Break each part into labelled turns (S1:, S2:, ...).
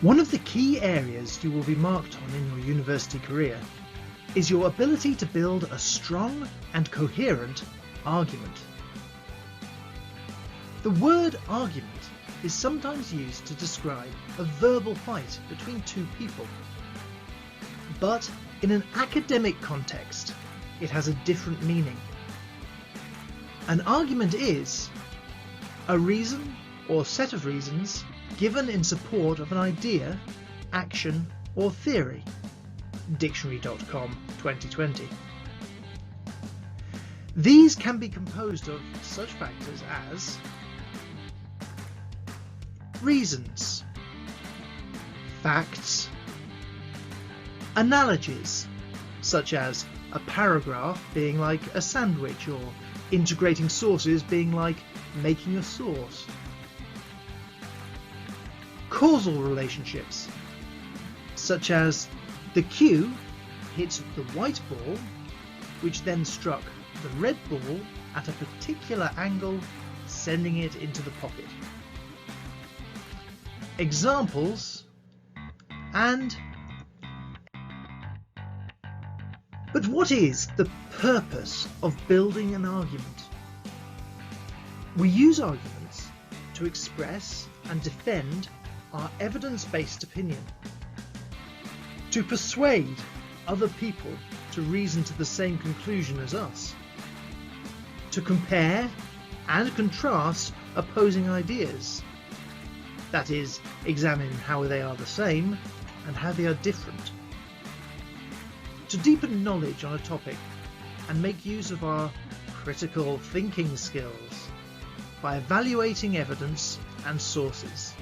S1: One of the key areas you will be marked on in your university career is your ability to build a strong and coherent argument. The word argument is sometimes used to describe a verbal fight between two people. But in an academic context, it has a different meaning. An argument is a reason or set of reasons given in support of an idea, action, or theory. Dictionary.com 2020. These can be composed of such factors as reasons, facts, analogies, such as a paragraph being like a sandwich or integrating sources being like making a sauce, causal relationships, such as the cue hit the white ball, which then struck the red ball at a particular angle, sending it into the pocket. Examples and But what is the purpose of building an argument? We use arguments to express and defend our evidence-based opinion, to persuade other people to reason to the same conclusion as us, to compare and contrast opposing ideas, that is, examine how they are the same and how they are different, to deepen knowledge on a topic and make use of our critical thinking skills by evaluating evidence and sources.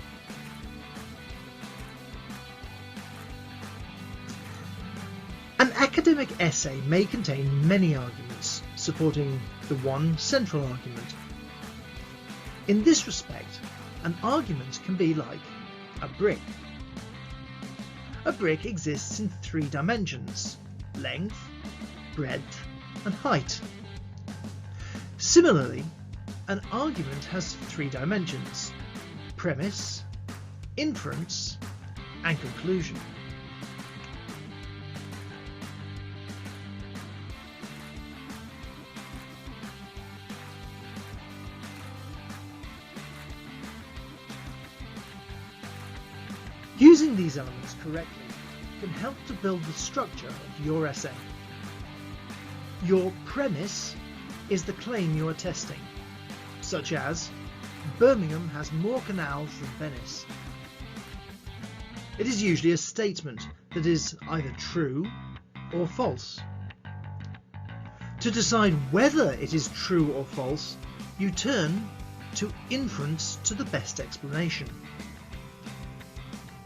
S1: An academic essay may contain many arguments supporting the one central argument. In this respect, an argument can be like a brick. A brick exists in 3 dimensions: length, breadth, and height. Similarly, an argument has 3 dimensions: premise, inference, and conclusion. Using these elements correctly can help to build the structure of your essay. Your premise is the claim you are testing, such as Birmingham has more canals than Venice. It is usually a statement that is either true or false. To decide whether it is true or false, you turn to inference to the best explanation.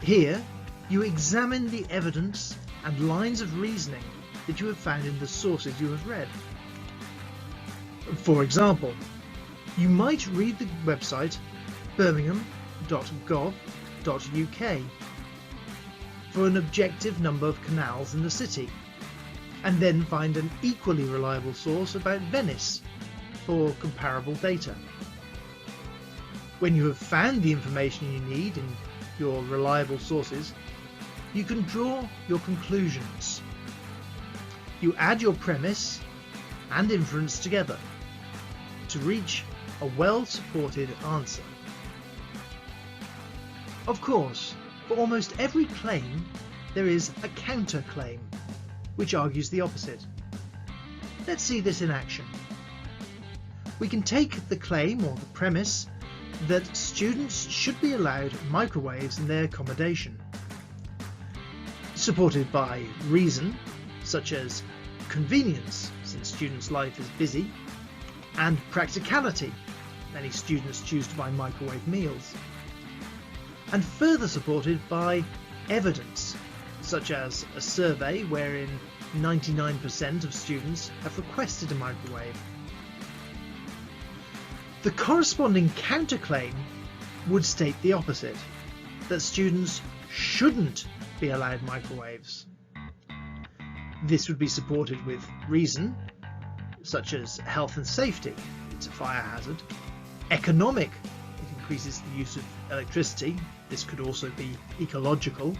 S1: Here, you examine the evidence and lines of reasoning that you have found in the sources you have read. For example, you might read the website birmingham.gov.uk for an objective number of canals in the city, and then find an equally reliable source about Venice for comparable data. When you have found the information you need in your reliable sources, you can draw your conclusions. You add your premise and inference together to reach a well-supported answer. Of course, for almost every claim, there is a counterclaim, which argues the opposite. Let's see this in action. We can take the claim or the premise that students should be allowed microwaves in their accommodation, supported by reason, such as convenience, since students' life is busy, and practicality, many students choose to buy microwave meals, and further supported by evidence, such as a survey wherein 99% of students have requested a microwave. The corresponding counterclaim would state the opposite, that students shouldn't be allowed microwaves. This would be supported with reason, such as health and safety, it's a fire hazard, economic, it increases the use of electricity. This could also be ecological.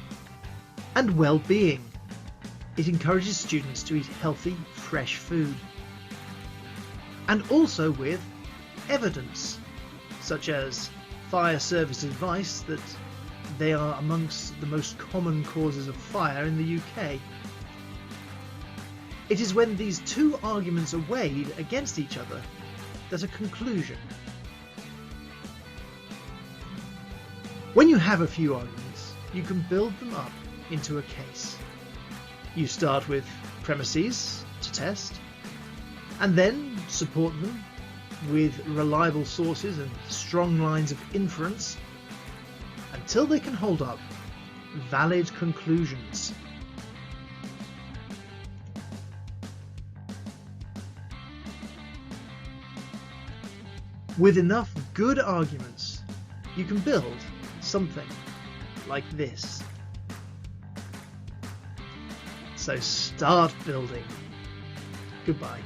S1: And well-being. It encourages students to eat healthy, fresh food. And also with evidence, such as fire service advice that they are amongst the most common causes of fire in the UK. It is when these two arguments are weighed against each other that a conclusion. When you have a few arguments, you can build them up into a case. You start with premises to test, and then support them with reliable sources and strong lines of inference until they can hold up valid conclusions. With enough good arguments, you can build something like this. So start building. Goodbye.